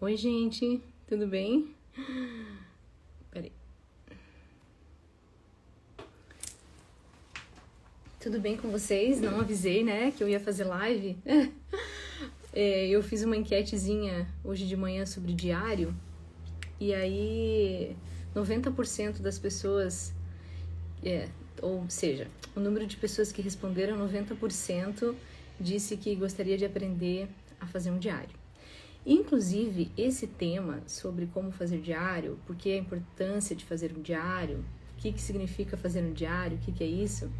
Oi, gente, tudo bem? Peraí. Tudo bem com vocês? Não avisei, né, que eu ia fazer live. Eu fiz uma enquetezinha hoje de manhã sobre diário e aí 90% das pessoas, ou seja, o número de pessoas que responderam, 90% disse que gostaria de aprender a fazer um diário. Inclusive, esse tema sobre como fazer diário, por que a importância de fazer um diário, o que significa fazer um diário, o que é isso,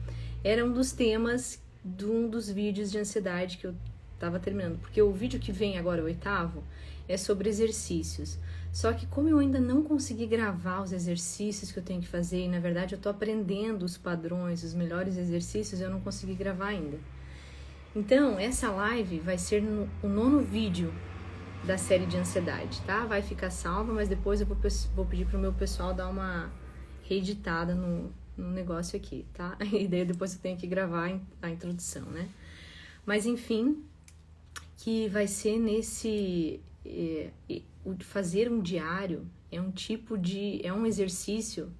era um dos temas de um dos vídeos de ansiedade que eu estava terminando. Porque o vídeo que vem agora, o 8º, é sobre exercícios. Só que como eu ainda não consegui gravar os exercícios que eu tenho que fazer, e na verdade eu estou aprendendo os padrões, os melhores exercícios, eu não consegui gravar ainda. Então, essa live vai ser o 9º vídeo da série de ansiedade, tá? Vai ficar salva, mas depois eu vou pedir pro meu pessoal dar uma reeditada no negócio aqui, tá? E daí depois eu tenho que gravar a introdução, né? Mas enfim, que vai ser nesse... fazer um diário é um tipo de... é um exercício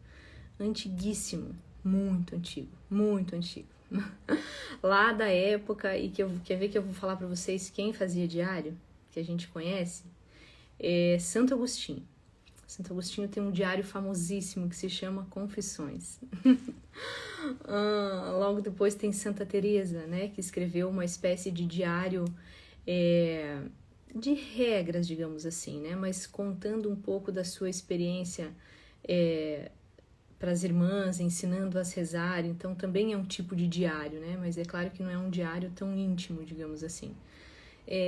antiguíssimo, muito antigo, muito antigo. Lá da época, e quer ver que eu vou falar pra vocês quem fazia diário? Que a gente conhece, é Santo Agostinho. Santo Agostinho tem um diário famosíssimo que se chama Confissões. Logo depois tem Santa Teresa, né, que escreveu uma espécie de diário de regras, digamos assim, né, mas contando um pouco da sua experiência para as irmãs, ensinando-as a rezar. Então também é um tipo de diário, né, mas é claro que não é um diário tão íntimo, digamos assim.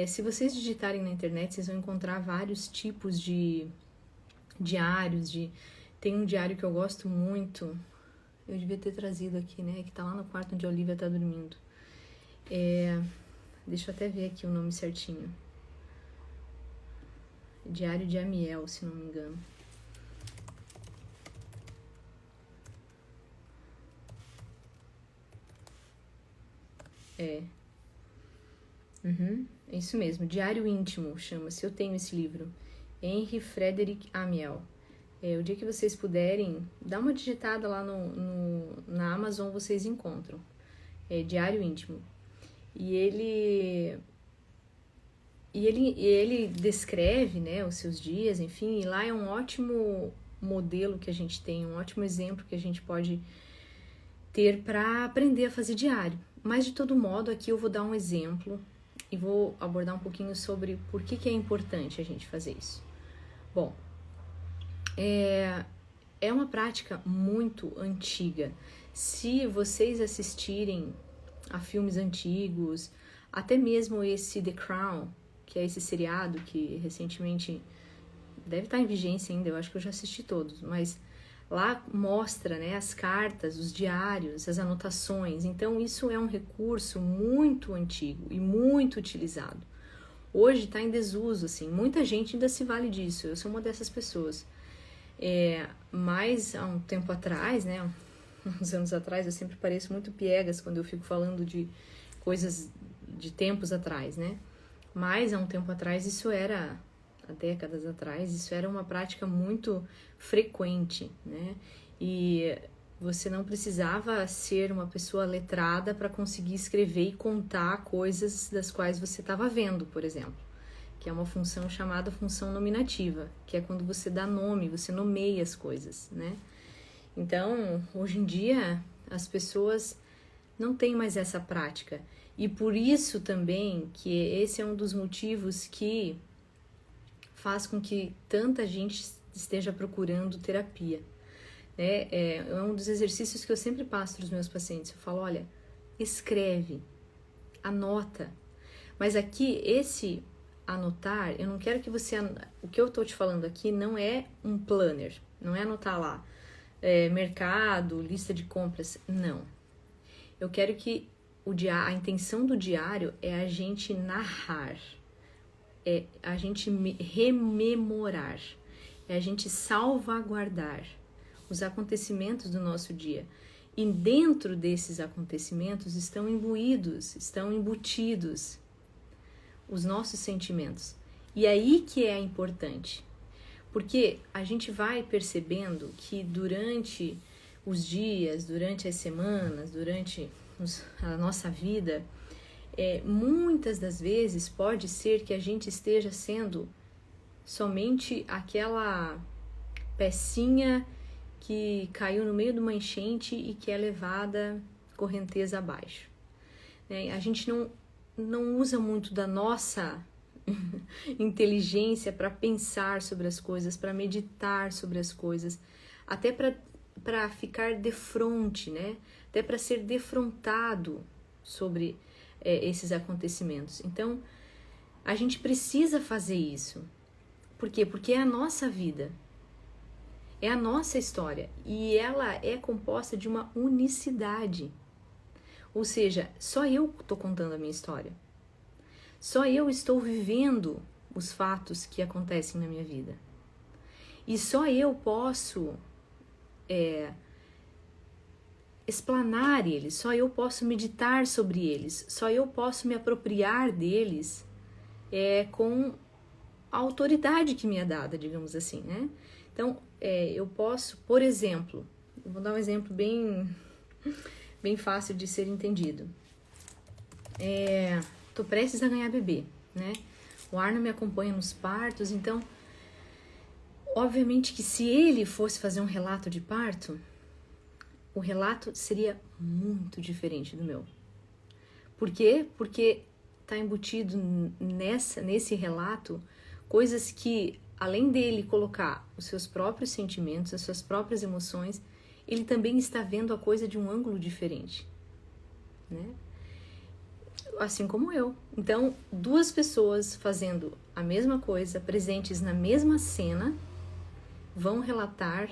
Se vocês digitarem na internet, vocês vão encontrar vários tipos de diários. Tem um diário que eu gosto muito, eu devia ter trazido aqui, né? Que tá lá no quarto onde a Olivia tá dormindo. Deixa eu até ver aqui o nome certinho. Diário de Amiel, se não me engano. É isso mesmo, Diário Íntimo chama-se. Eu tenho esse livro. Henry Frederick Amiel. O dia que vocês puderem, dá uma digitada lá na Amazon, vocês encontram. Diário Íntimo. E ele descreve, né, os seus dias, enfim, e lá é um ótimo modelo que a gente tem, um ótimo exemplo que a gente pode ter para aprender a fazer diário. Mas, de todo modo, aqui eu vou dar um exemplo e vou abordar um pouquinho sobre por que é importante a gente fazer isso. Bom, é uma prática muito antiga. Se vocês assistirem a filmes antigos, até mesmo esse The Crown, que é esse seriado que recentemente deve estar em vigência ainda, eu acho que eu já assisti todos, mas lá mostra, né, as cartas, os diários, as anotações. Então isso é um recurso muito antigo e muito utilizado. Hoje está em desuso, assim, muita gente ainda se vale disso, eu sou uma dessas pessoas. Mas há um tempo atrás, né, uns anos atrás, eu sempre pareço muito piegas quando eu fico falando de coisas de tempos atrás, né? Mas há um tempo atrás há décadas atrás, isso era uma prática muito frequente, né? E você não precisava ser uma pessoa letrada para conseguir escrever e contar coisas das quais você estava vendo, por exemplo, que é uma função chamada função nominativa, que é quando você dá nome, você nomeia as coisas, né? Então, hoje em dia, as pessoas não têm mais essa prática. E por isso também que esse é um dos motivos que faz com que tanta gente esteja procurando terapia. É um dos exercícios que eu sempre passo para os meus pacientes. Eu falo, olha, escreve, anota. Mas aqui, esse anotar, eu não quero que você... O que eu estou te falando aqui não é um planner, não é anotar lá mercado, lista de compras, não. Eu quero que a intenção do diário é a gente narrar, é a gente rememorar, é a gente salvaguardar os acontecimentos do nosso dia. E dentro desses acontecimentos estão embutidos os nossos sentimentos. E aí que é importante, porque a gente vai percebendo que durante os dias, durante as semanas, durante a nossa vida, muitas das vezes pode ser que a gente esteja sendo somente aquela pecinha que caiu no meio de uma enchente e que é levada correnteza abaixo. A gente não usa muito da nossa inteligência para pensar sobre as coisas, para meditar sobre as coisas, até para ficar defronte, né? Até para ser defrontado sobre esses acontecimentos. Então, a gente precisa fazer isso. Por quê? Porque é a nossa vida, é a nossa história e ela é composta de uma unicidade. Ou seja, só eu estou contando a minha história. Só eu estou vivendo os fatos que acontecem na minha vida. E só eu posso explanar eles, só eu posso meditar sobre eles, só eu posso me apropriar deles com a autoridade que me é dada, digamos assim, né? Então, eu posso, por exemplo, vou dar um exemplo bem fácil de ser entendido. Tô prestes a ganhar bebê, né? O Arno me acompanha nos partos, então, obviamente que se ele fosse fazer um relato de parto, o relato seria muito diferente do meu. Por quê? Porque tá embutido nesse relato coisas que, além dele colocar os seus próprios sentimentos, as suas próprias emoções, ele também está vendo a coisa de um ângulo diferente, né? Assim como eu. Então, duas pessoas fazendo a mesma coisa, presentes na mesma cena, vão relatar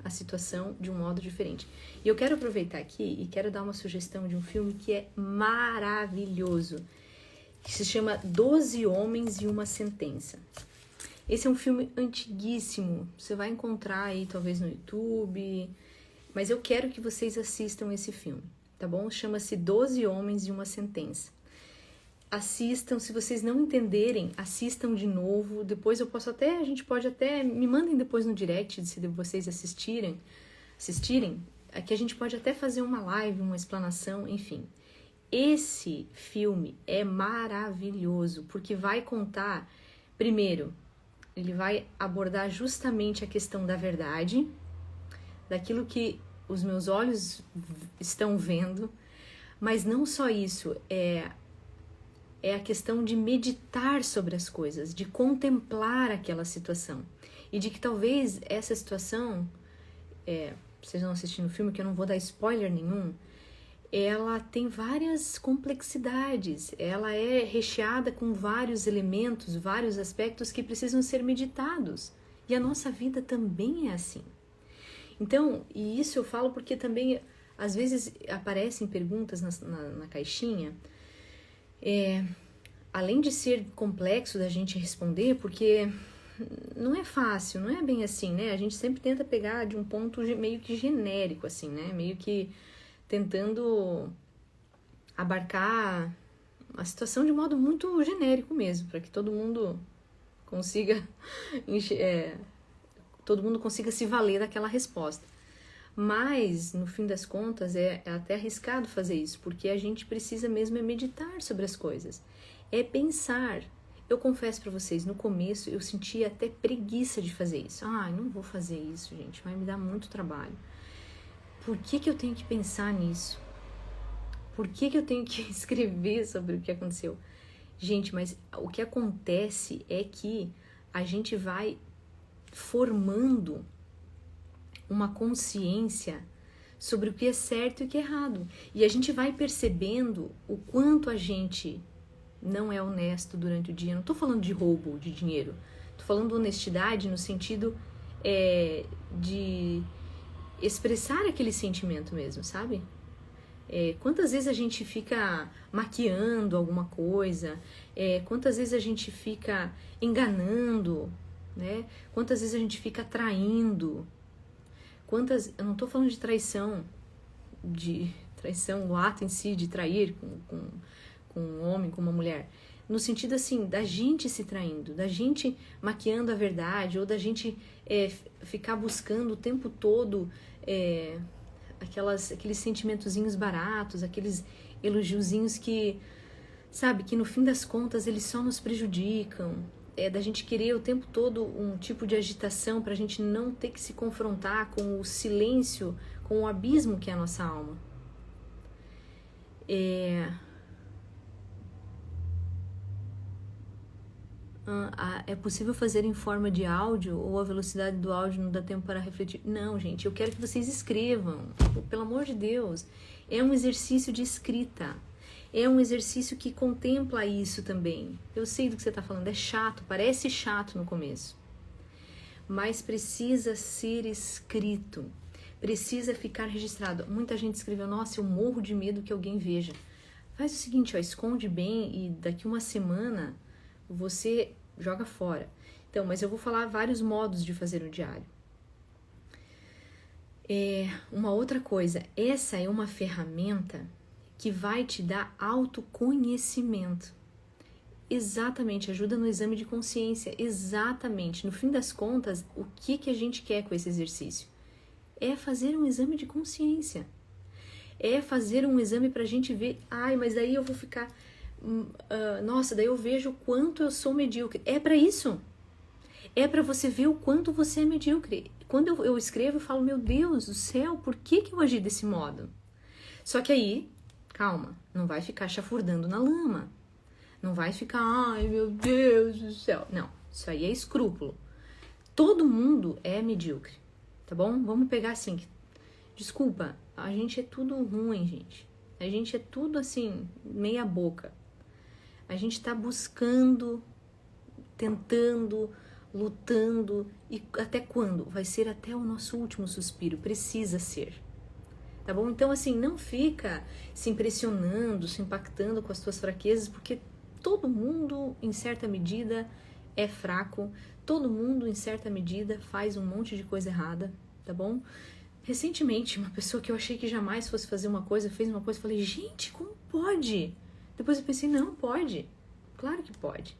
a situação de um modo diferente. E eu quero aproveitar aqui e quero dar uma sugestão de um filme que é maravilhoso, que se chama 12 Homens e uma Sentença. Esse é um filme antiguíssimo, você vai encontrar aí talvez no YouTube, mas eu quero que vocês assistam esse filme, tá bom? Chama-se 12 Homens e uma Sentença. Assistam, se vocês não entenderem, assistam de novo, depois a gente pode até, me mandem depois no direct, se vocês assistirem, aqui a gente pode até fazer uma live, uma explanação, enfim. Esse filme é maravilhoso, porque vai contar, primeiro, ele vai abordar justamente a questão da verdade, daquilo que os meus olhos estão vendo, mas não só isso, é a questão de meditar sobre as coisas, de contemplar aquela situação. E de que talvez essa situação, vocês vão assistir no filme, que eu não vou dar spoiler nenhum, ela tem várias complexidades, ela é recheada com vários elementos, vários aspectos que precisam ser meditados. E a nossa vida também é assim. Então, e isso eu falo porque também, às vezes, aparecem perguntas na caixinha, além de ser complexo da gente responder, porque não é fácil, não é bem assim, né? A gente sempre tenta pegar de um ponto meio que genérico, assim, né? Meio que tentando abarcar a situação de modo muito genérico mesmo, para que todo mundo consiga se valer daquela resposta. Mas, no fim das contas, é até arriscado fazer isso, porque a gente precisa mesmo meditar sobre as coisas. É pensar. Eu confesso para vocês, no começo eu sentia até preguiça de fazer isso. Não vou fazer isso, gente, vai me dar muito trabalho. Por que eu tenho que pensar nisso? Por que eu tenho que escrever sobre o que aconteceu? Gente, mas o que acontece é que a gente vai formando uma consciência sobre o que é certo e o que é errado. E a gente vai percebendo o quanto a gente não é honesto durante o dia. Não estou falando de roubo de dinheiro. Estou falando de honestidade no sentido de expressar aquele sentimento mesmo, sabe? Quantas vezes a gente fica maquiando alguma coisa? Quantas vezes a gente fica enganando? Né? Quantas vezes a gente fica traindo? Eu não estou falando de traição, o ato em si de trair com um homem, com uma mulher. no sentido assim, da gente se traindo, da gente maquiando a verdade, ou da gente ficar buscando o tempo todo aqueles sentimentozinhos baratos, aqueles elogiozinhos que, sabe, que no fim das contas eles só nos prejudicam. Da gente querer o tempo todo um tipo de agitação para a gente não ter que se confrontar com o silêncio, com o abismo que é a nossa alma. É possível fazer em forma de áudio ou a velocidade do áudio não dá tempo para refletir? Não, gente, eu quero que vocês escrevam, pelo amor de Deus. É um exercício de escrita, é um exercício que contempla isso também. Eu sei do que você está falando, é chato, parece chato no começo, mas precisa ser escrito, precisa ficar registrado. Muita gente escreveu, nossa, eu morro de medo que alguém veja. Faz o seguinte, esconde bem e daqui uma semana você joga fora. Então, mas eu vou falar vários modos de fazer um diário. Uma outra coisa, essa é uma ferramenta que vai te dar autoconhecimento. Exatamente, ajuda no exame de consciência. Exatamente, no fim das contas, o que a gente quer com esse exercício? É fazer um exame de consciência. É fazer um exame pra gente ver, mas daí eu vou ficar... nossa, daí eu vejo o quanto eu sou medíocre. É para isso. É para você ver o quanto você é medíocre. Quando eu escrevo, eu falo, meu Deus do céu, por que eu agi desse modo? Só que aí, calma, não vai ficar chafurdando na lama. Não vai ficar, ai meu Deus do céu. Não, isso aí é escrúpulo. Todo mundo é medíocre, tá bom? Vamos pegar assim, desculpa, a gente é tudo ruim, gente. A gente é tudo assim, meia boca. A gente tá buscando, tentando, lutando, e até quando? Vai ser até o nosso último suspiro, precisa ser. Tá bom? Então, assim, não fica se impressionando, se impactando com as tuas fraquezas, porque todo mundo, em certa medida, é fraco, todo mundo, em certa medida, faz um monte de coisa errada, tá bom? Recentemente, uma pessoa que eu achei que jamais fosse fazer uma coisa, fez uma coisa, falei, gente, como pode? Depois eu pensei, não, pode, claro que pode.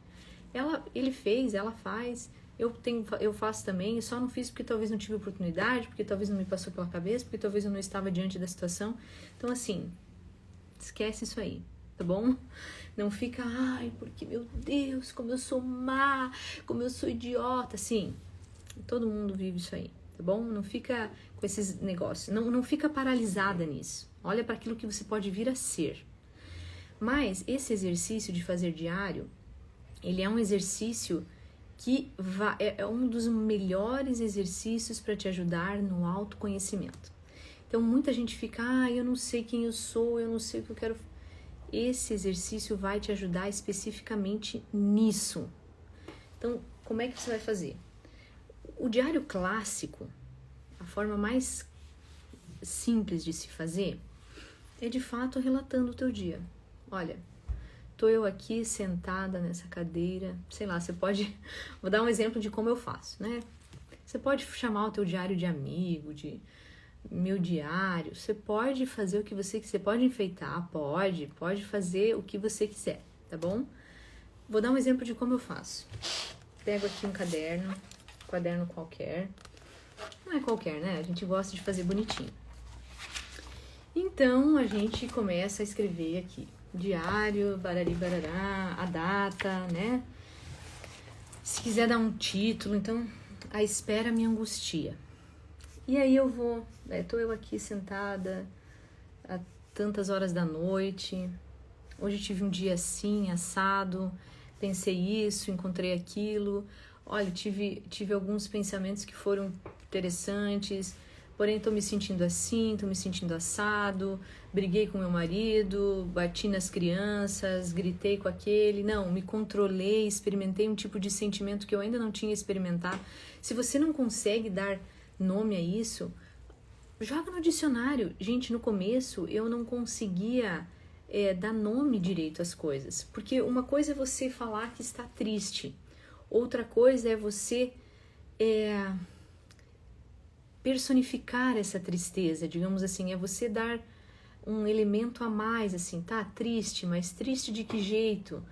Ele fez, ela faz, eu faço também, só não fiz porque talvez não tive oportunidade, porque talvez não me passou pela cabeça, porque talvez eu não estava diante da situação. Então, assim, esquece isso aí, tá bom? Não fica, porque, meu Deus, como eu sou má, como eu sou idiota, assim, todo mundo vive isso aí, tá bom? Não fica com esses negócios, não fica paralisada nisso. Olha para aquilo que você pode vir a ser. Mas esse exercício de fazer diário, ele é um exercício que é um dos melhores exercícios para te ajudar no autoconhecimento. Então, muita gente fica, eu não sei quem eu sou, eu não sei o que eu quero. Esse exercício vai te ajudar especificamente nisso. Então, como é que você vai fazer? O diário clássico, a forma mais simples de se fazer, é de fato relatando o teu dia. Olha, tô eu aqui sentada nessa cadeira, sei lá, você pode... Vou dar um exemplo de como eu faço, né? Você pode chamar o teu diário de amigo, de meu diário, você pode fazer o que você quiser, pode enfeitar, pode fazer o que você quiser, tá bom? Vou dar um exemplo de como eu faço. Pego aqui um caderno qualquer, não é qualquer, né? A gente gosta de fazer bonitinho. Então, a gente começa a escrever aqui, diário, barari barará, a data, né? Se quiser dar um título, então, a espera me angustia. E aí eu vou, tô eu aqui sentada a tantas horas da noite, hoje tive um dia assim, assado, pensei isso, encontrei aquilo, olha, tive alguns pensamentos que foram interessantes, porém tô me sentindo assim, tô me sentindo assado, briguei com meu marido, bati nas crianças, gritei com aquele, não, me controlei, experimentei um tipo de sentimento que eu ainda não tinha experimentado. Se você não consegue dar nome a isso, joga no dicionário. Gente, no começo eu não conseguia dar nome direito às coisas, porque uma coisa é você falar que está triste, outra coisa é você personificar essa tristeza, digamos assim, é você dar um elemento a mais, assim, tá triste, mas triste de que jeito?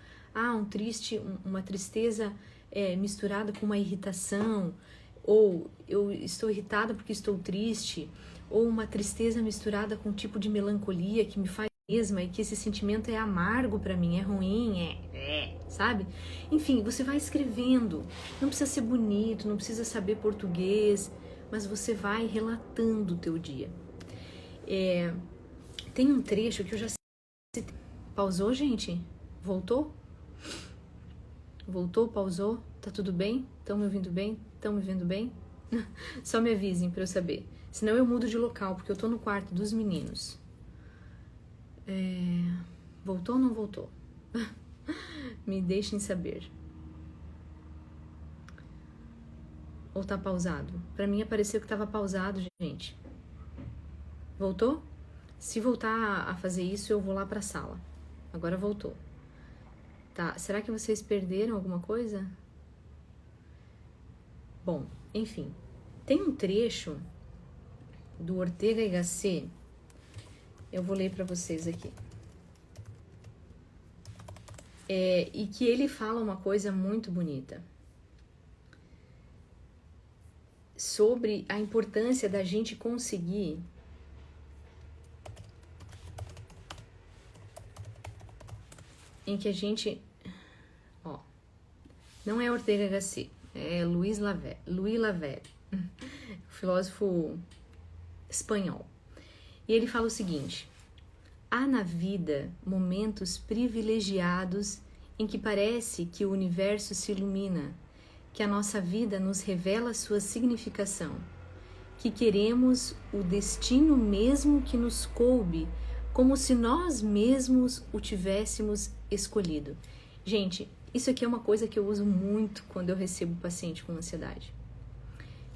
uma tristeza misturada com uma irritação, ou eu estou irritada porque estou triste, ou uma tristeza misturada com um tipo de melancolia que me faz mesma e que esse sentimento é amargo para mim, é ruim, sabe? Enfim, você vai escrevendo, não precisa ser bonito, não precisa saber português, mas você vai relatando o teu dia. Tem um trecho que eu já citei. Pausou, gente? Voltou? Voltou, pausou? Tá tudo bem? Estão me ouvindo bem? Estão me vendo bem? Só me avisem pra eu saber. Senão eu mudo de local, porque eu tô no quarto dos meninos. Voltou ou não voltou? Me deixem saber. Ou tá pausado? Pra mim apareceu que tava pausado, gente. Voltou? Se voltar a fazer isso, eu vou lá pra sala. Agora voltou. Tá, será que vocês perderam alguma coisa? Bom, enfim. Tem um trecho do Ortega y Gasset. Eu vou ler pra vocês aqui. E que ele fala uma coisa muito bonita. Sobre a importância da gente conseguir em que a gente, não é Ortega y Gasset, é Louis Lavelle, filósofo espanhol. E ele fala o seguinte: há na vida momentos privilegiados em que parece que o universo se ilumina, que a nossa vida nos revela sua significação, que queremos o destino mesmo que nos coube, como se nós mesmos o tivéssemos escolhido. Gente, isso aqui é uma coisa que eu uso muito quando eu recebo paciente com ansiedade.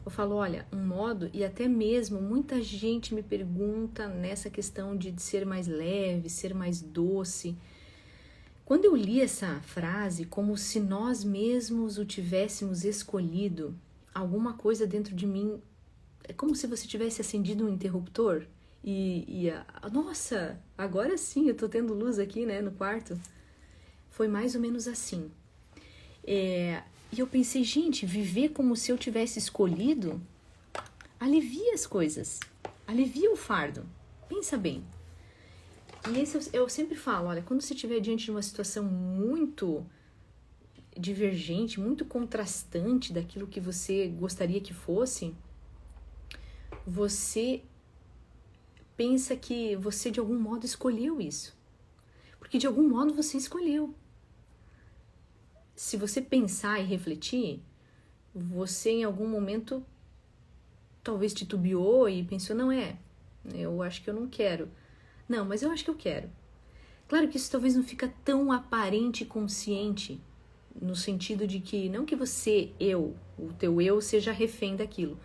Eu falo, olha, um modo, e até mesmo muita gente me pergunta nessa questão de ser mais leve, ser mais doce. Quando eu li essa frase, como se nós mesmos o tivéssemos escolhido, alguma coisa dentro de mim, é como se você tivesse acendido um interruptor nossa, agora sim, eu tô tendo luz aqui, né, no quarto. Foi mais ou menos assim. E eu pensei, gente, viver como se eu tivesse escolhido alivia as coisas, alivia o fardo. Pensa bem. E esse eu sempre falo, olha, quando você estiver diante de uma situação muito divergente, muito contrastante daquilo que você gostaria que fosse, você pensa que você de algum modo escolheu isso. Porque de algum modo você escolheu. Se você pensar e refletir, você em algum momento talvez titubeou e pensou, não eu acho que eu não quero. Não, mas eu acho que eu quero. Claro que isso talvez não fica tão aparente e consciente, no sentido de que, não que você, o teu eu seja refém daquilo,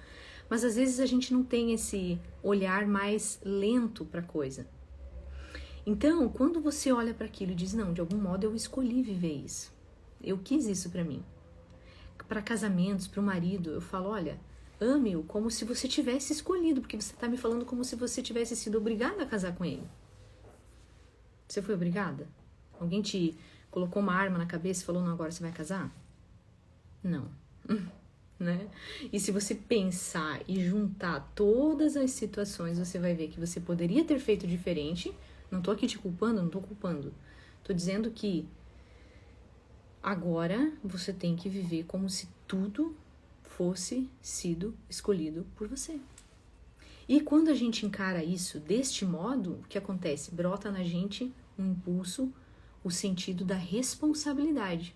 mas às vezes a gente não tem esse olhar mais lento para a coisa. Então, quando você olha para aquilo e diz, não, de algum modo eu escolhi viver isso. Eu quis isso para mim. Para casamentos, para o marido, eu falo, olha, ame-o como se você tivesse escolhido, porque você está me falando como se você tivesse sido obrigada a casar com ele. Você foi obrigada? Alguém te colocou uma arma na cabeça e falou, não, agora você vai casar? Não. Né? E se você pensar e juntar todas as situações, você vai ver que você poderia ter feito diferente. Não tô aqui te culpando, não tô culpando. Tô dizendo que agora você tem que viver como se tudo fosse sido escolhido por você. E quando a gente encara isso deste modo, o que acontece? Brota na gente um impulso, o sentido da responsabilidade.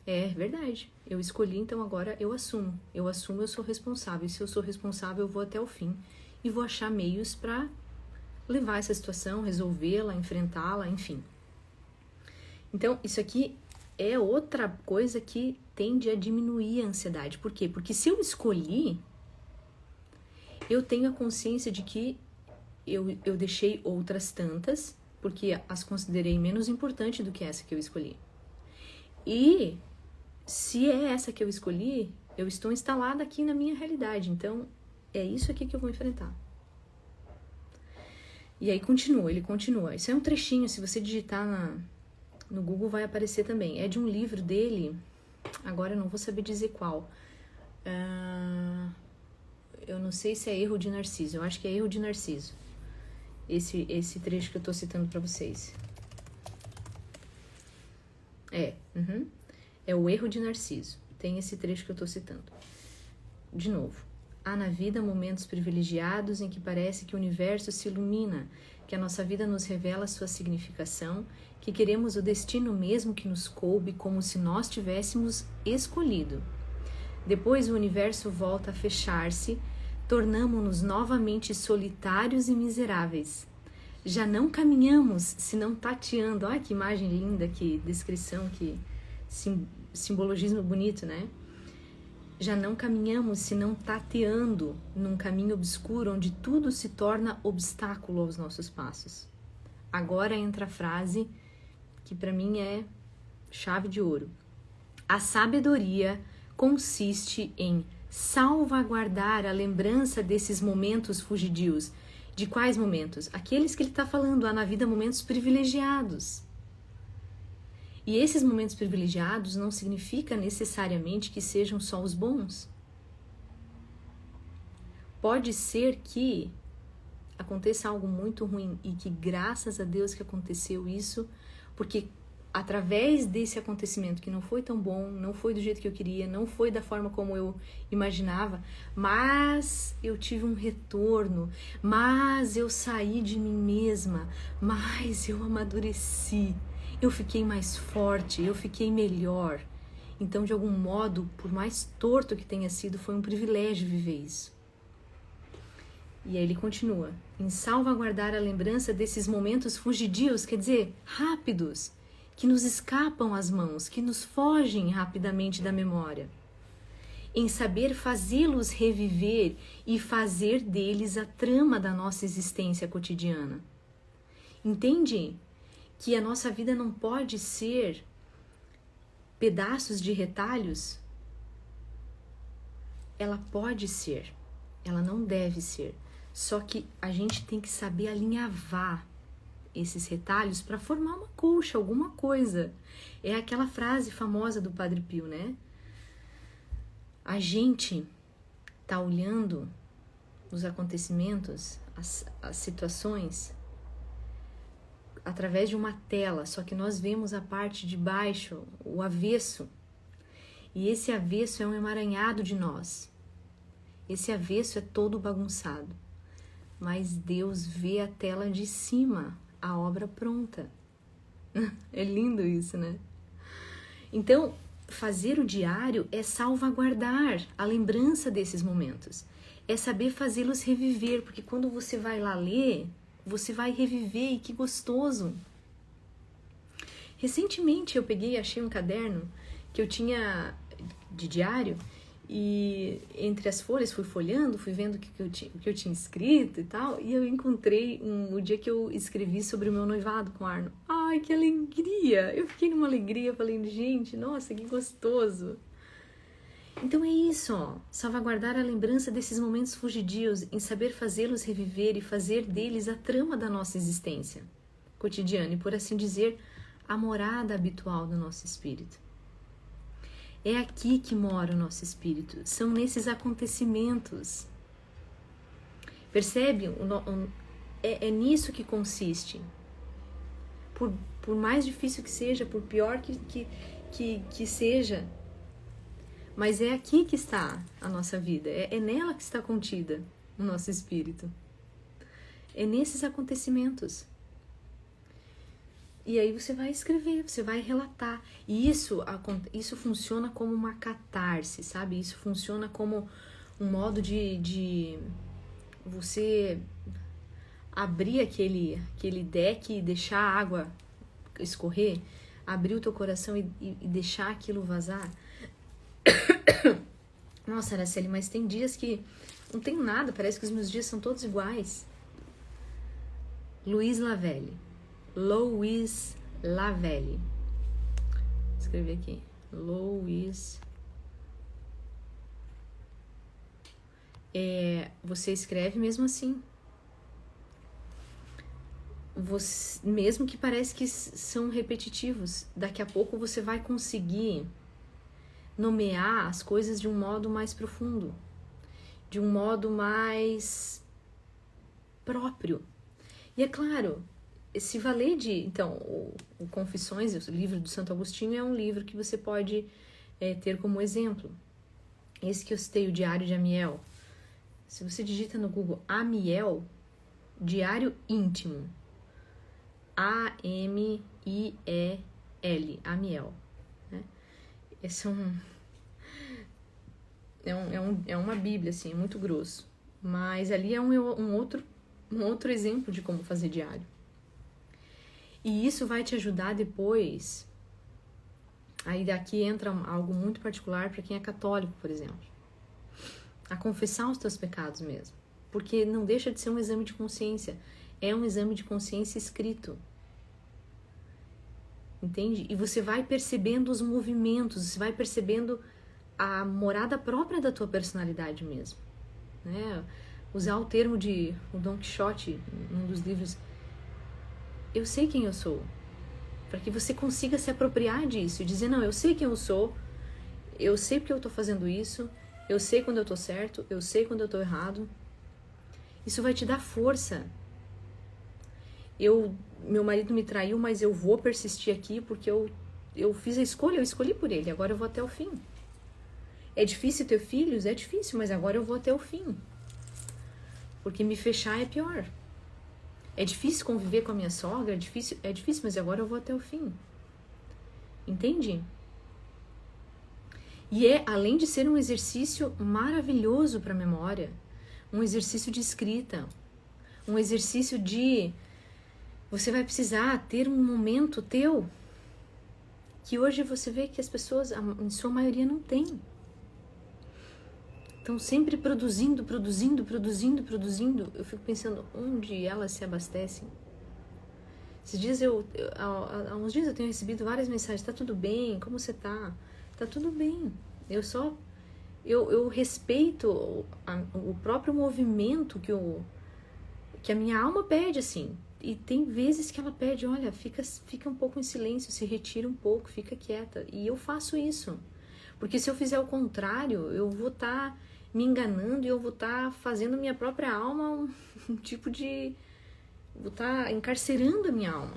É verdade, eu escolhi, então agora eu assumo. Eu sou responsável. E se eu sou responsável, eu vou até o fim e vou achar meios para levar essa situação, resolvê-la, enfrentá-la, enfim. Então, isso aqui é outra coisa que tende a diminuir a ansiedade. Por quê? Porque se eu escolhi, eu tenho a consciência de que eu deixei outras tantas, porque as considerei menos importante do que essa que eu escolhi. E se é essa que eu escolhi, eu estou instalada aqui na minha realidade. Então, é isso aqui que eu vou enfrentar. E aí ele continua. Isso é um trechinho, se você digitar No Google vai aparecer também. É de um livro dele, agora eu não vou saber dizer qual. Eu não sei se é Erro de Narciso, eu acho que é Erro de Narciso. Esse trecho que eu tô citando para vocês. É o Erro de Narciso. Tem esse trecho que eu tô citando. De novo. Há na vida momentos privilegiados em que parece que o universo se ilumina, que a nossa vida nos revela sua significação, que queremos o destino mesmo que nos coube, como se nós tivéssemos escolhido. Depois o universo volta a fechar-se, tornamo-nos novamente solitários e miseráveis. Já não caminhamos, senão tateando. Olha que imagem linda, que descrição, que simbologismo bonito, né? Já não caminhamos, senão tateando num caminho obscuro onde tudo se torna obstáculo aos nossos passos. Agora entra a frase que para mim é chave de ouro. A sabedoria consiste em salvaguardar a lembrança desses momentos fugidios. De quais momentos? Aqueles que ele está falando, há na vida momentos privilegiados. E esses momentos privilegiados não significa necessariamente que sejam só os bons. Pode ser que aconteça algo muito ruim e que graças a Deus que aconteceu isso, porque através desse acontecimento que não foi tão bom, não foi do jeito que eu queria, não foi da forma como eu imaginava, mas eu tive um retorno, mas eu saí de mim mesma, mas eu amadureci, eu fiquei mais forte, eu fiquei melhor. Então, de algum modo, por mais torto que tenha sido, foi um privilégio viver isso. E aí ele continua, em salvaguardar a lembrança desses momentos fugidios, quer dizer, rápidos, que nos escapam às mãos, que nos fogem rapidamente da memória. Em saber fazê-los reviver e fazer deles a trama da nossa existência cotidiana. Entende que a nossa vida não pode ser pedaços de retalhos? Ela pode ser, ela não deve ser. Só que a gente tem que saber alinhavar esses retalhos para formar uma colcha, alguma coisa. É aquela frase famosa do Padre Pio, né? A gente tá olhando os acontecimentos, as situações, através de uma tela, só que nós vemos a parte de baixo, o avesso. E esse avesso é um emaranhado de nós. Esse avesso é todo bagunçado. Mas Deus vê a tela de cima, a obra pronta. É lindo isso, né? Então, fazer o diário é salvaguardar a lembrança desses momentos. É saber fazê-los reviver, porque quando você vai lá ler, você vai reviver, e que gostoso. Recentemente eu achei um caderno que eu tinha de diário, e entre as folhas fui folhando, fui vendo o que eu tinha escrito e tal, e eu encontrei o dia que eu escrevi sobre o meu noivado com o Arno. Ai, que alegria! Eu fiquei numa alegria, falei, gente, nossa, que gostoso! Então é isso, ó, salvaguardar a lembrança desses momentos fugidios, em saber fazê-los reviver e fazer deles a trama da nossa existência cotidiana e, por assim dizer, a morada habitual do nosso espírito. É aqui que mora o nosso espírito, são nesses acontecimentos. Percebe? É nisso que consiste. Por mais difícil que seja, por pior que seja, mas é aqui que está a nossa vida, é nela que está contida o nosso espírito. É nesses acontecimentos. E aí você vai escrever, você vai relatar. E isso funciona como uma catarse, sabe? Isso funciona como um modo de você abrir aquele deck e deixar a água escorrer, abrir o teu coração e deixar aquilo vazar. Nossa, Araceli, mas tem dias que não tem nada, parece que os meus dias são todos iguais. Louis Lavelle. Vou escrever aqui. Louis. Você escreve mesmo assim. mesmo que parece que são repetitivos, daqui a pouco você vai conseguir nomear as coisas de um modo mais profundo, de um modo mais próprio. E é claro, se valer de... Então, o Confissões, o livro do Santo Agostinho, é um livro que você pode ter como exemplo. Esse que eu citei, o Diário de Amiel. Se você digita no Google Amiel, Diário Íntimo, A-M-I-E-L, Amiel. Né? Esse é uma bíblia, assim, é muito grosso. Mas ali é um outro exemplo de como fazer diário. E isso vai te ajudar depois. Aí daqui entra algo muito particular para quem é católico, por exemplo. A confessar os teus pecados mesmo. Porque não deixa de ser um exame de consciência. É um exame de consciência escrito. Entende? E você vai percebendo os movimentos, você vai percebendo a morada própria da tua personalidade mesmo. Né? Usar o termo de o Dom Quixote, num dos livros, eu sei quem eu sou. Para que você consiga se apropriar disso e dizer, não, eu sei quem eu sou, eu sei porque eu estou fazendo isso, eu sei quando eu estou certo, eu sei quando eu estou errado. Isso vai te dar força. Meu marido me traiu, mas eu vou persistir aqui porque eu fiz a escolha, eu escolhi por ele, agora eu vou até o fim. É difícil ter filhos? É difícil, mas agora eu vou até o fim. Porque me fechar é pior. É difícil conviver com a minha sogra? É difícil, mas agora eu vou até o fim. Entende? E além de ser um exercício maravilhoso para a memória, um exercício de escrita, um exercício de... Você vai precisar ter um momento teu que hoje você vê que as pessoas, em sua maioria, não têm. Estão sempre produzindo. Eu fico pensando, onde elas se abastecem? Esses dias há uns dias eu tenho recebido várias mensagens. Tá tudo bem? Como você tá? Tá tudo bem. Eu respeito o próprio movimento que a minha alma pede, assim. E tem vezes que ela pede, olha, fica um pouco em silêncio, se retira um pouco, fica quieta. E eu faço isso. Porque se eu fizer o contrário, eu vou estar me enganando e eu vou estar fazendo minha própria alma um tipo de... Vou estar encarcerando a minha alma.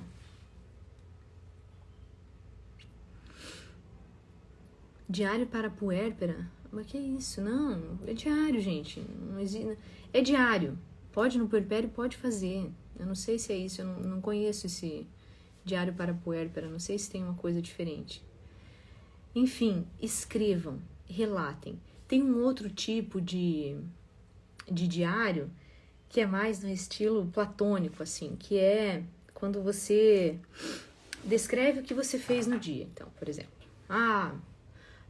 Diário para puérpera? Mas que é isso? Não, é diário, gente. Não existe... É diário. Pode no puerpério, pode fazer. Eu não sei se é isso, eu não conheço esse diário para puérpera. Não sei se tem uma coisa diferente. Enfim, escrevam, relatem. Tem um outro tipo de diário que é mais no estilo platônico, assim, que é quando você descreve o que você fez no dia. Então, por exemplo,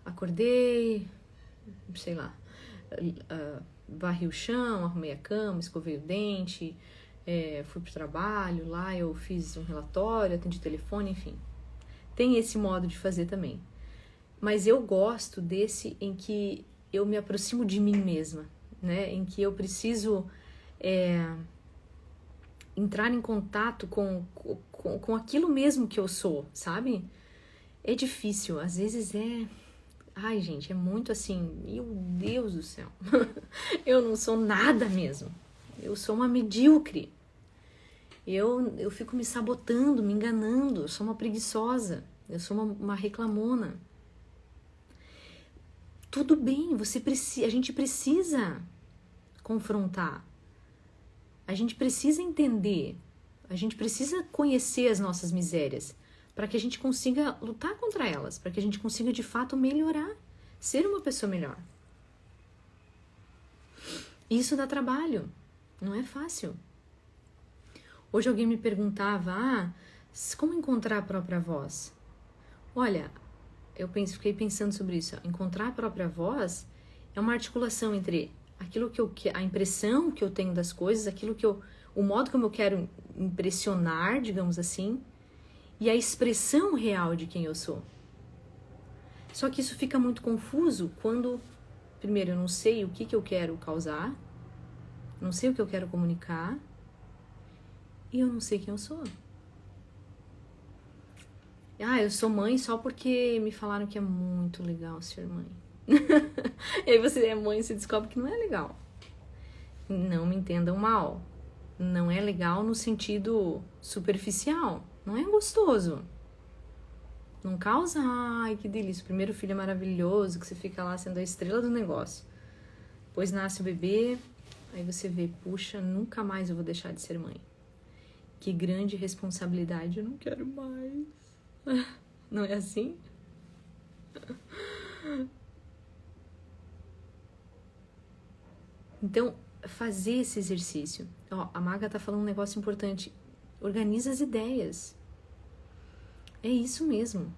acordei, sei lá, varri o chão, arrumei a cama, escovei o dente, fui pro trabalho, lá eu fiz um relatório, atendi o telefone, enfim. Tem esse modo de fazer também. Mas eu gosto desse em que eu me aproximo de mim mesma, né? Em que eu preciso entrar em contato com aquilo mesmo que eu sou, sabe? É difícil, às vezes Ai, gente, é muito assim, meu Deus do céu. Eu não sou nada mesmo. Eu sou uma medíocre. Eu fico me sabotando, me enganando. Eu sou uma preguiçosa. Eu sou uma reclamona. Tudo bem, a gente precisa confrontar. A gente precisa entender. A gente precisa conhecer as nossas misérias para que a gente consiga lutar contra elas, para que a gente consiga de fato melhorar, ser uma pessoa melhor. Isso dá trabalho, não é fácil. Hoje alguém me perguntava, como encontrar a própria voz? Olha, fiquei pensando sobre isso. Encontrar a própria voz é uma articulação entre aquilo a impressão que eu tenho das coisas, o modo como eu quero impressionar, digamos assim, e a expressão real de quem eu sou. Só que isso fica muito confuso quando, primeiro, eu não sei o que eu quero causar, não sei o que eu quero comunicar, e eu não sei quem eu sou. Ah, eu sou mãe só porque me falaram que é muito legal ser mãe. E aí você é mãe e você descobre que não é legal. Não me entendam mal. Não é legal no sentido superficial. Não é gostoso. Não causa, ai, que delícia. O primeiro filho é maravilhoso, que você fica lá sendo a estrela do negócio. Depois nasce o bebê, aí você vê, puxa, nunca mais eu vou deixar de ser mãe. Que grande responsabilidade, eu não quero mais. Não é assim? Então, fazer esse exercício. Ó, a Maga tá falando um negócio importante. Organiza as ideias. É isso mesmo.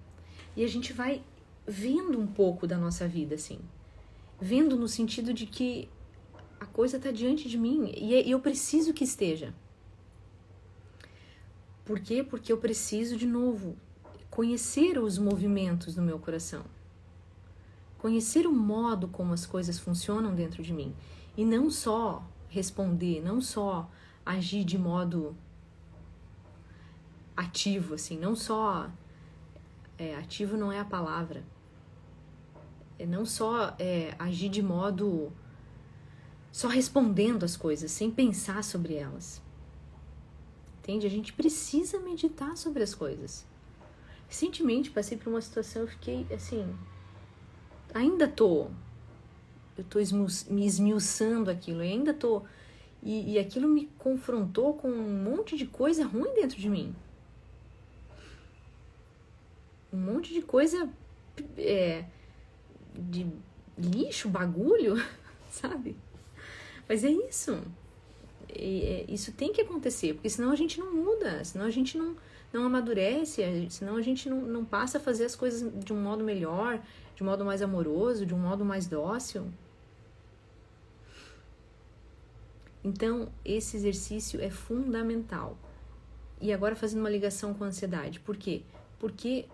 E a gente vai vendo um pouco da nossa vida, assim. Vendo no sentido de que a coisa tá diante de mim e eu preciso que esteja. Por quê? Porque eu preciso, de novo, conhecer os movimentos do meu coração. Conhecer o modo como as coisas funcionam dentro de mim. E não só responder, não só agir de modo ativo, assim, não só... ativo não é a palavra. Não só agir de modo... só respondendo as coisas, sem pensar sobre elas. Entende? A gente precisa meditar sobre as coisas. Recentemente passei por uma situação, eu fiquei assim... eu tô me esmiuçando aquilo, eu ainda tô... E aquilo me confrontou com um monte de coisa ruim dentro de mim. Um monte de coisa de lixo, bagulho, sabe? Mas é isso. Isso tem que acontecer, porque senão a gente não muda, senão a gente não amadurece, senão a gente não passa a fazer as coisas de um modo melhor, de um modo mais amoroso, de um modo mais dócil. Então, esse exercício é fundamental. E agora fazendo uma ligação com a ansiedade. Por quê? Porque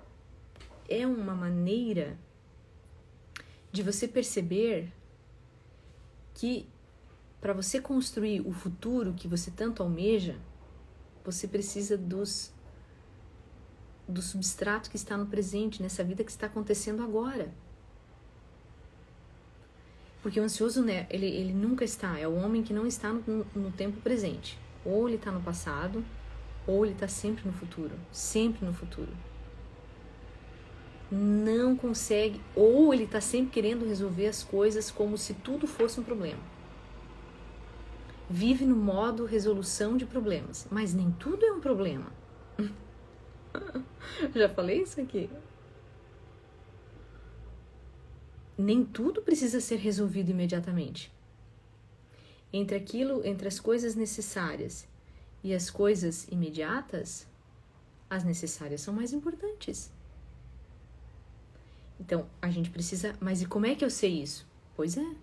é uma maneira de você perceber que para você construir o futuro que você tanto almeja, você precisa do substrato que está no presente, nessa vida que está acontecendo agora. Porque o ansioso, né, ele nunca está, é o homem que não está no tempo presente. Ou ele está no passado, ou ele está sempre no futuro. Sempre no futuro. Não consegue, ou ele está sempre querendo resolver as coisas como se tudo fosse um problema. Vive no modo resolução de problemas, mas nem tudo é um problema. Já falei isso aqui? Nem tudo precisa ser resolvido imediatamente. Entre as coisas necessárias e as coisas imediatas, as necessárias são mais importantes. Então, a gente precisa... Mas e como é que eu sei isso? Pois é.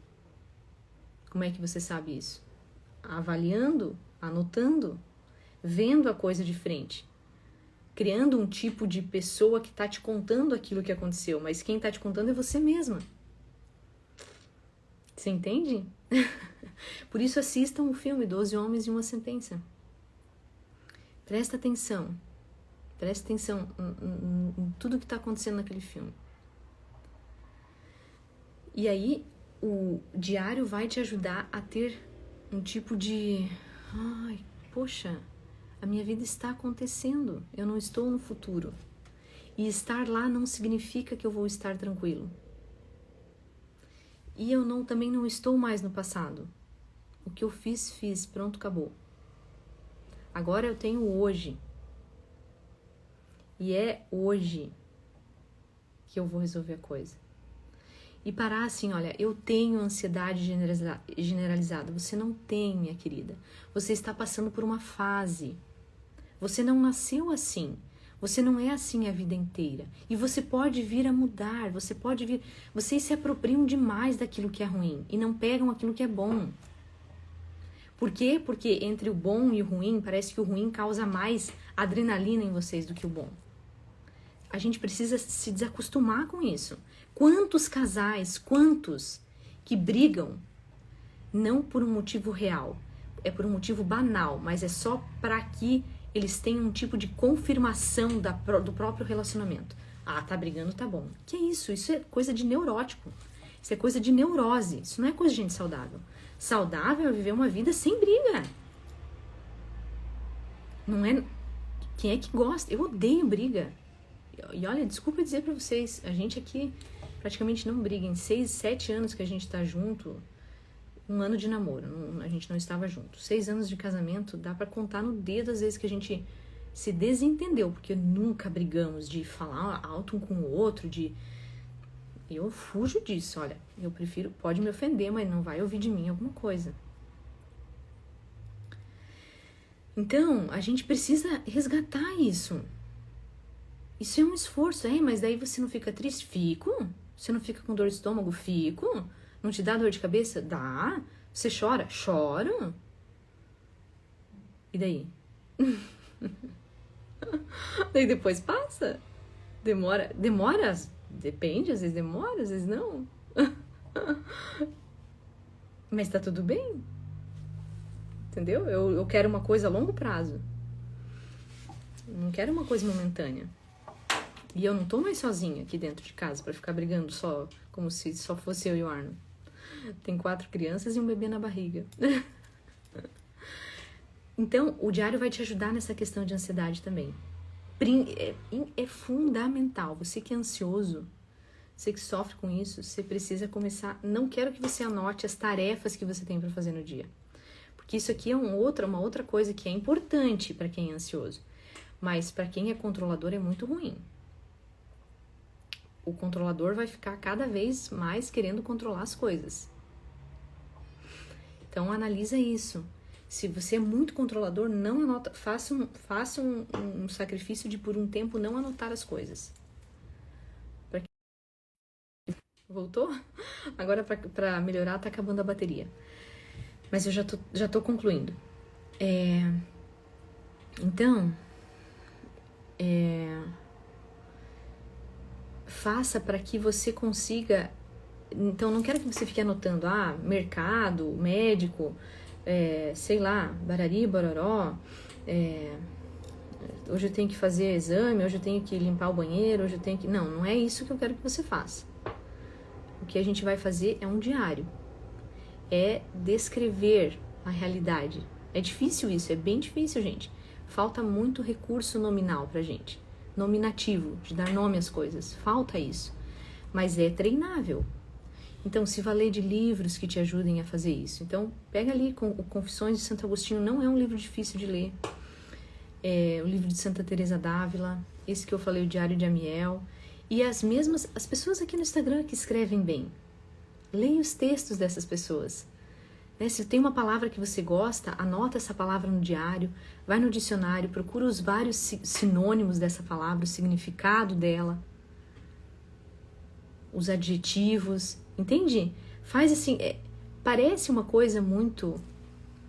Como é que você sabe isso? Avaliando, anotando, vendo a coisa de frente. Criando um tipo de pessoa que está te contando aquilo que aconteceu, mas quem está te contando é você mesma. Você entende? Por isso assistam o filme 12 Homens e uma Sentença. Presta atenção em tudo que está acontecendo naquele filme. E aí, o diário vai te ajudar a ter um tipo de... Ai, poxa, a minha vida está acontecendo, eu não estou no futuro. E estar lá não significa que eu vou estar tranquilo. E eu também não estou mais no passado. O que eu fiz, pronto, acabou. Agora eu tenho hoje. E é hoje que eu vou resolver a coisa. E parar assim, olha, eu tenho ansiedade generalizada. Você não tem, minha querida. Você está passando por uma fase. Você não nasceu assim. Você não é assim a vida inteira. E você pode vir a mudar. Vocês se apropriam demais daquilo que é ruim e não pegam aquilo que é bom. Por quê? Porque entre o bom e o ruim, parece que o ruim causa mais adrenalina em vocês do que o bom. A gente precisa se desacostumar com isso. Quantos casais, que brigam, não por um motivo real. é por um motivo banal, mas é só para que eles tenham um tipo de confirmação do próprio relacionamento. Ah, tá brigando, tá bom. Que é isso? Isso é coisa de neurótico. Isso é coisa de neurose. Isso não é coisa de gente saudável. Saudável é viver uma vida sem briga. Não é... Quem é que gosta? Eu odeio briga. E olha, desculpa dizer pra vocês, a gente aqui praticamente não briga. Em 6, 7 anos que a gente tá junto, 1 ano de namoro, a gente não estava junto. 6 anos de casamento, dá pra contar no dedo as vezes que a gente se desentendeu, porque nunca brigamos de falar alto um com o outro, de... Eu fujo disso, olha, eu prefiro, pode me ofender, mas não vai ouvir de mim alguma coisa. Então, a gente precisa resgatar isso. Isso é um esforço, mas daí você não fica triste? Fico. Você não fica com dor de estômago? Fico. Não te dá dor de cabeça? Dá. Você chora? Choro. E daí? Daí depois passa. Demora? Depende, às vezes demora, às vezes não. Mas tá tudo bem. Entendeu? Eu quero uma coisa a longo prazo. Não quero uma coisa momentânea. E eu não tô mais sozinha aqui dentro de casa pra ficar brigando só, como se só fosse eu e o Arno. Tem 4 crianças e um bebê na barriga. Então, o diário vai te ajudar nessa questão de ansiedade também. É fundamental. Você que é ansioso, você que sofre com isso, você precisa começar... Não quero que você anote as tarefas que você tem pra fazer no dia. Porque isso aqui é uma outra coisa que é importante para quem é ansioso. Mas para quem é controlador é muito ruim. O controlador vai ficar cada vez mais querendo controlar as coisas. Então analisa isso. Se você é muito controlador, não anota, faça um sacrifício de por um tempo não anotar as coisas. Voltou? Agora para melhorar tá acabando a bateria. Mas eu já tô concluindo. Então, faça para que você consiga... Então, não quero que você fique anotando, mercado, médico, sei lá, barari, bororó, hoje eu tenho que fazer exame, hoje eu tenho que limpar o banheiro, hoje eu tenho que... Não é isso que eu quero que você faça. O que a gente vai fazer é um diário. É descrever a realidade. É difícil isso, é bem difícil, gente. Falta muito recurso nominal pra gente. Nominativo, de dar nome às coisas. Falta isso. Mas é treinável. Então, se valer de livros que te ajudem a fazer isso. Então, pega ali com o Confissões de Santo Agostinho. Não é um livro difícil de ler. O livro de Santa Teresa d'Ávila. Esse que eu falei, o Diário de Amiel. E as pessoas aqui no Instagram que escrevem bem. Leia os textos dessas pessoas. Se tem uma palavra que você gosta, anota essa palavra no diário, vai no dicionário, procura os vários sinônimos dessa palavra, o significado dela, os adjetivos, entende? Faz assim, parece uma coisa muito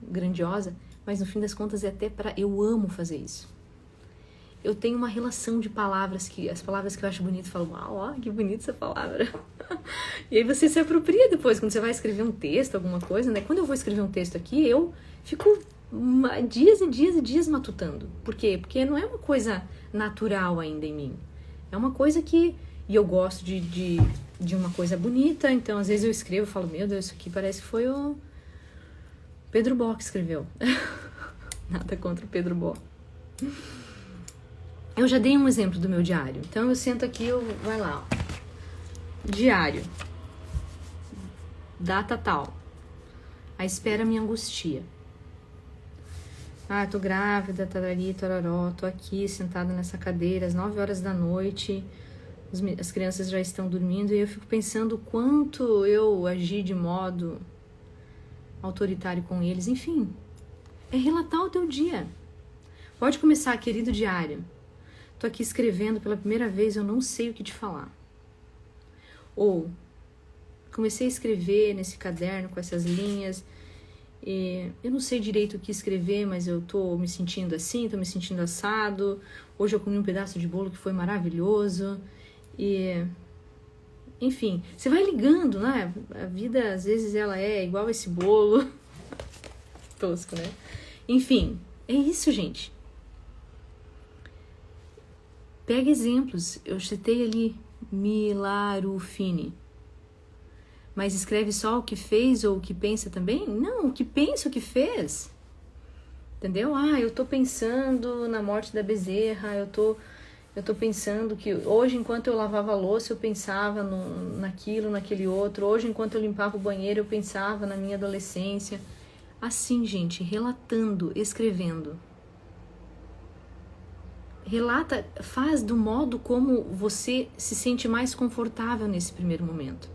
grandiosa, mas no fim das contas eu amo fazer isso. Eu tenho uma relação de palavras as palavras que eu acho bonito, eu falo, uau, que bonita essa palavra. E aí você se apropria depois, quando você vai escrever um texto, alguma coisa, né? Quando eu vou escrever um texto aqui, eu fico dias e dias e dias matutando. Por quê? Porque não é uma coisa natural ainda em mim. É uma coisa que... E eu gosto de uma coisa bonita, então às vezes eu escrevo e falo, meu Deus, isso aqui parece que foi o Pedro Bó que escreveu. Nada contra o Pedro Bó. Eu já dei um exemplo do meu diário. Então eu sento aqui, vai lá, ó. Diário. Data tal. A espera me angustia. Tô grávida, tarari, tororó, tô aqui sentada nessa cadeira às 9 horas da noite. As crianças já estão dormindo e eu fico pensando o quanto eu agi de modo autoritário com eles. Enfim, é relatar o teu dia. Pode começar, querido diário. Tô aqui escrevendo pela primeira vez, eu não sei o que te falar. Ou, comecei a escrever nesse caderno com essas linhas, e eu não sei direito o que escrever, mas eu tô me sentindo assim, tô me sentindo assado. Hoje eu comi um pedaço de bolo que foi maravilhoso. E, enfim, você vai ligando, né? A vida, às vezes, ela é igual esse bolo. tosco, né? Enfim, é isso, gente. Pega exemplos. Eu citei ali Milaro Fini. Mas escreve só o que fez ou o que pensa também? Não, o que pensa, o que fez. Entendeu? Eu tô pensando na morte da Bezerra, eu tô pensando que hoje, enquanto eu lavava a louça, eu pensava naquilo, naquele outro. Hoje, enquanto eu limpava o banheiro, eu pensava na minha adolescência. Assim, gente, relatando, escrevendo. Relata, faz do modo como você se sente mais confortável nesse primeiro momento.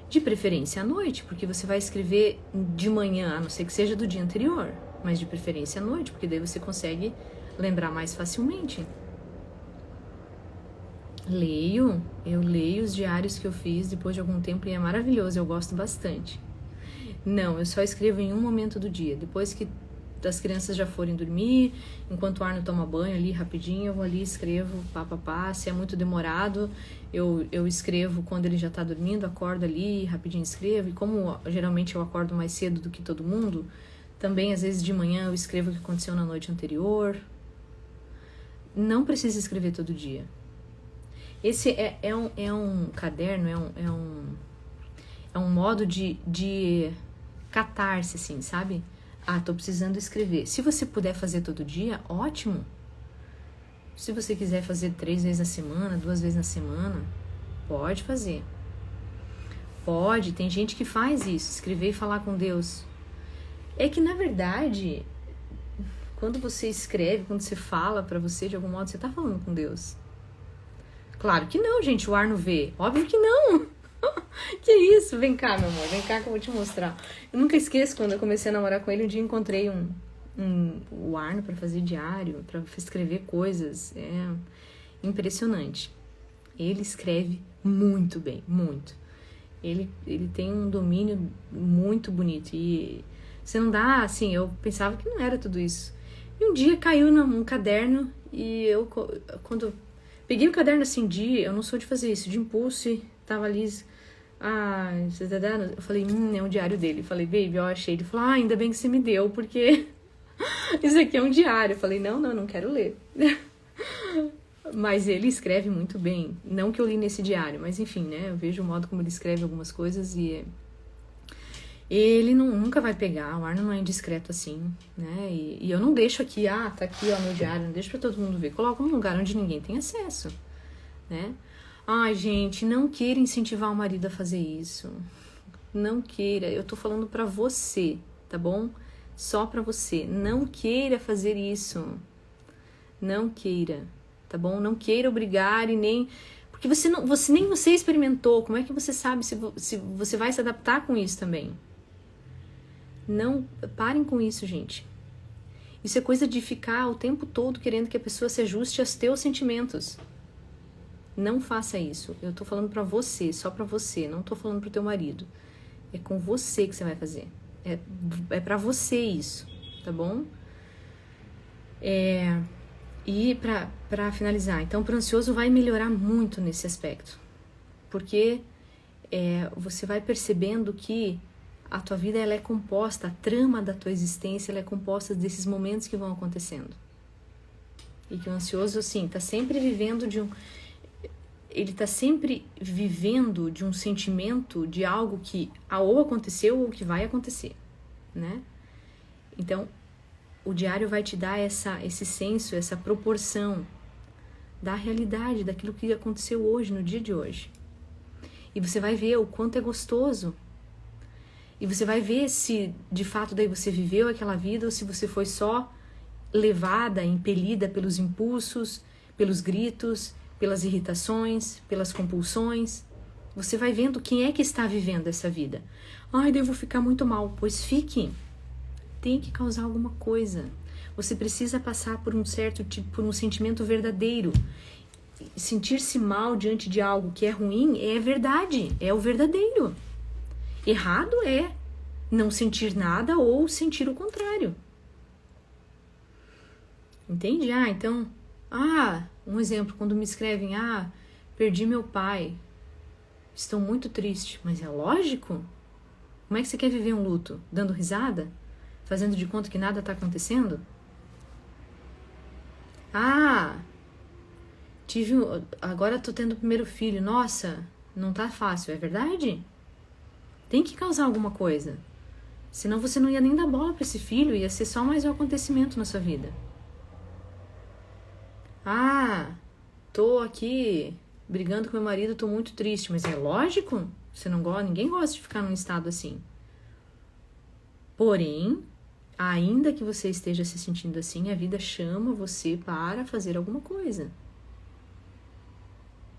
De preferência à noite, porque você vai escrever de manhã, a não ser que seja do dia anterior, mas de preferência à noite, porque daí você consegue lembrar mais facilmente. Eu leio os diários que eu fiz depois de algum tempo e é maravilhoso, eu gosto bastante. Não, eu só escrevo em um momento do dia, depois que as crianças já forem dormir, enquanto o Arno toma banho ali rapidinho, eu vou ali e escrevo, se é muito demorado, eu escrevo quando ele já tá dormindo, acordo ali, rapidinho escrevo, e como geralmente eu acordo mais cedo do que todo mundo, também às vezes de manhã eu escrevo o que aconteceu na noite anterior. Não precisa escrever todo dia. Esse é um caderno, é um modo de catarse, assim, sabe? Tô precisando escrever. Se você puder fazer todo dia, ótimo. Se você quiser fazer 3 vezes na semana, 2 vezes na semana, pode fazer. Pode, tem gente que faz isso, escrever e falar com Deus. É que, na verdade, quando você escreve, quando você fala pra você, de algum modo, você tá falando com Deus. Claro que não, gente, o Arno vê. Óbvio que não. Que isso? Vem cá, meu amor, vem cá que eu vou te mostrar. Eu nunca esqueço, quando eu comecei a namorar com ele, um dia encontrei o Arno pra fazer diário, pra escrever coisas. É impressionante. Ele escreve muito bem, muito. Ele tem um domínio muito bonito. E você não dá, assim, eu pensava que não era tudo isso. E um dia caiu num caderno e eu, quando peguei o caderno assim, eu não sou de fazer isso, de impulso, e tava ali, eu falei, é um diário dele. Eu falei, baby, eu achei. Ele falou, ainda bem que você me deu, porque isso aqui é um diário. Eu falei, não quero ler. Mas ele escreve muito bem. Não que eu li nesse diário, mas enfim, né? Eu vejo o modo como ele escreve algumas coisas e ele nunca vai pegar. O Arno não é indiscreto assim, né? E eu não deixo aqui, tá aqui, ó, meu diário. Não deixo pra todo mundo ver. Coloco num lugar onde ninguém tem acesso, né? Gente, não queira incentivar o marido a fazer isso. Não queira. Eu tô falando pra você, tá bom? Só pra você. Não queira fazer isso. Não queira, tá bom? Não queira obrigar e nem... Porque nem você experimentou. Como é que você sabe se você vai se adaptar com isso também? Não, parem com isso, gente. Isso é coisa de ficar o tempo todo querendo que a pessoa se ajuste aos teus sentimentos. Não faça isso. Eu tô falando pra você, só pra você. Não tô falando pro teu marido. É com você que você vai fazer. É pra você isso, tá bom? E pra finalizar, então, pro ansioso vai melhorar muito nesse aspecto. Porque você vai percebendo que a tua vida ela é composta, a trama da tua existência ela é composta desses momentos que vão acontecendo. E que o ansioso, assim, tá sempre vivendo ele tá sempre vivendo de um sentimento de algo que ou aconteceu ou que vai acontecer, né? Então, o diário vai te dar esse senso, essa proporção da realidade, daquilo que aconteceu hoje, no dia de hoje. E você vai ver o quanto é gostoso. E você vai ver se, de fato, daí você viveu aquela vida ou se você foi só levada, impelida pelos impulsos, pelos gritos, pelas irritações, pelas compulsões. Você vai vendo quem é que está vivendo essa vida. Devo ficar muito mal. Pois fique. Tem que causar alguma coisa. Você precisa passar por por um sentimento verdadeiro. Sentir-se mal diante de algo que é ruim é verdade, é o verdadeiro. Errado é não sentir nada ou sentir o contrário. Entende? Então, um exemplo, quando me escrevem, perdi meu pai, estou muito triste, mas é lógico? Como é que você quer viver um luto? Dando risada? Fazendo de conta que nada tá acontecendo? Agora tô tendo o primeiro filho. Nossa, não tá fácil, é verdade? Tem que causar alguma coisa. Senão você não ia nem dar bola pra esse filho, ia ser só mais um acontecimento na sua vida. Tô aqui brigando com meu marido, tô muito triste, mas é lógico, você não gosta, ninguém gosta de ficar num estado assim. Porém, ainda que você esteja se sentindo assim, a vida chama você para fazer alguma coisa.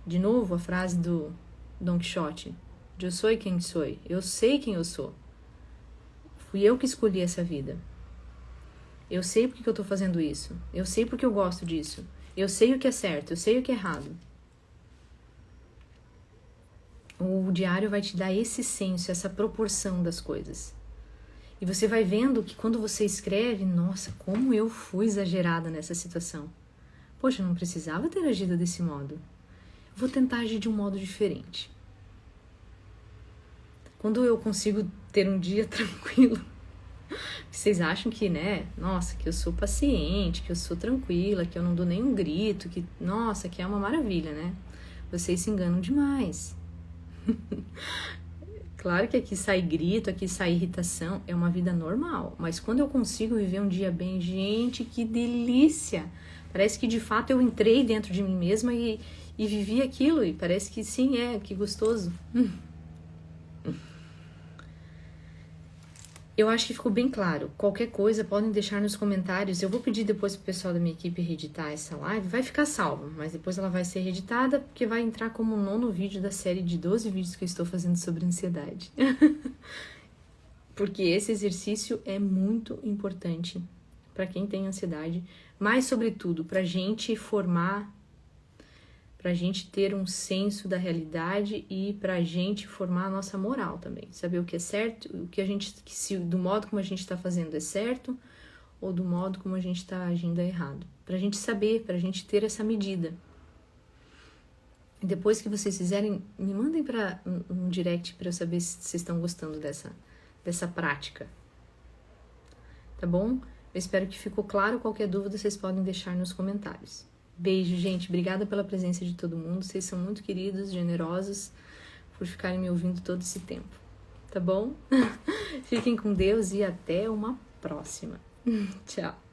De novo, a frase do Don Quixote: Eu sou quem sou, eu sei quem eu sou. Fui eu que escolhi essa vida. Eu sei porque que eu tô fazendo isso. Eu sei porque eu gosto disso. Eu sei o que é certo, eu sei o que é errado. O diário vai te dar esse senso, essa proporção das coisas. E você vai vendo que quando você escreve, nossa, como eu fui exagerada nessa situação. Poxa, eu não precisava ter agido desse modo. Vou tentar agir de um modo diferente. Quando eu consigo ter um dia tranquilo, vocês acham que, né, nossa, que eu sou paciente, que eu sou tranquila, que eu não dou nenhum grito, que, nossa, que é uma maravilha, né? Vocês se enganam demais. Claro que aqui sai grito, aqui sai irritação, é uma vida normal. Mas quando eu consigo viver um dia bem, gente, que delícia! Parece que de fato eu entrei dentro de mim mesma e vivi aquilo. E parece que sim, que gostoso. Eu acho que ficou bem claro. Qualquer coisa podem deixar nos comentários. Eu vou pedir depois pro pessoal da minha equipe reeditar essa live. Vai ficar salva, mas depois ela vai ser reeditada porque vai entrar como o 9º vídeo da série de 12 vídeos que eu estou fazendo sobre ansiedade. Porque esse exercício é muito importante para quem tem ansiedade, mas sobretudo pra gente formar, pra gente ter um senso da realidade e pra gente formar a nossa moral também. Saber o que é certo, o que a gente, se do modo como a gente tá fazendo é certo ou do modo como a gente tá agindo é errado. Pra gente saber, pra gente ter essa medida. E depois que vocês fizerem, me mandem para um direct para eu saber se vocês estão gostando dessa prática. Tá bom? Eu espero que ficou claro. Qualquer dúvida vocês podem deixar nos comentários. Beijo, gente. Obrigada pela presença de todo mundo. Vocês são muito queridos, generosos, por ficarem me ouvindo todo esse tempo. Tá bom? Fiquem com Deus e até uma próxima. Tchau.